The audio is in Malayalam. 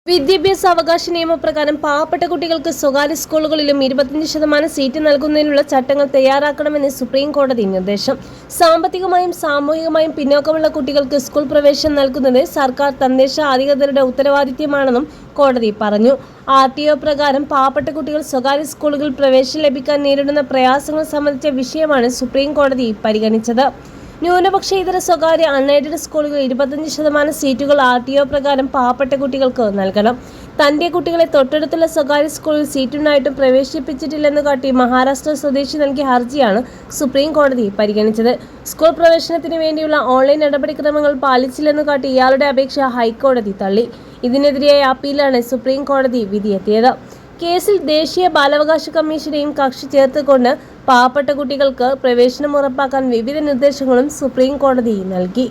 വിദ്യാഭ്യാസ അവകാശ നിയമപ്രകാരം പാവപ്പെട്ട കുട്ടികൾക്ക് സ്വകാര്യ സ്കൂളുകളിലും 25% സീറ്റ് നൽകുന്നതിനുള്ള ചട്ടങ്ങൾ തയ്യാറാക്കണമെന്ന് സുപ്രീം കോടതി നിർദ്ദേശം. സാമ്പത്തികമായും സാമൂഹികമായും പിന്നോക്കമുള്ള കുട്ടികൾക്ക് സ്കൂൾ പ്രവേശനം നൽകുന്നത് സർക്കാർ തദ്ദേശ അധികൃതരുടെ ഉത്തരവാദിത്തമാണെന്നും കോടതി പറഞ്ഞു. RTO പ്രകാരം പാവപ്പെട്ട കുട്ടികൾ സ്വകാര്യ സ്കൂളുകളിൽ പ്രവേശനം ലഭിക്കാൻ നേരിടുന്ന പ്രയാസങ്ങൾ സംബന്ധിച്ച വിഷയമാണ് സുപ്രീം കോടതി പരിഗണിച്ചത്. ന്യൂനപക്ഷ ഇതര സ്വകാര്യ അൺഎയ്ഡഡ് സ്കൂളുകൾ 25% സീറ്റുകൾ RTO പ്രകാരം പാവപ്പെട്ട കുട്ടികൾക്ക് നൽകണം. തന്റെ കുട്ടികളെ തൊട്ടടുത്തുള്ള സ്വകാര്യ സ്കൂളിൽ സീറ്റുണ്ടായിട്ടും പ്രവേശിപ്പിച്ചിട്ടില്ലെന്ന് കാട്ടി മഹാരാഷ്ട്ര സ്വദേശി നൽകിയ ഹർജിയാണ് സുപ്രീം കോടതി പരിഗണിച്ചത്. സ്കൂൾ പ്രവേശനത്തിന് വേണ്ടിയുള്ള ഓൺലൈൻ നടപടിക്രമങ്ങൾ പാലിച്ചില്ലെന്ന് കാട്ടി ഇയാളുടെ അപേക്ഷ ഹൈക്കോടതി തള്ളി. ഇതിനെതിരെയായ അപ്പീലാണ് സുപ്രീം കോടതി വിധിയെത്തിയത്. കേസിൽ ദേശീയ ബാലാവകാശ കമ്മീഷനെയും കക്ഷി ചേർത്തുകൊണ്ട് പാവപ്പെട്ട കുട്ടികൾക്ക് പ്രവേശനം ഉറപ്പാക്കാൻ വിവിധ നിർദ്ദേശങ്ങളും സുപ്രീം കോടതി നൽകി.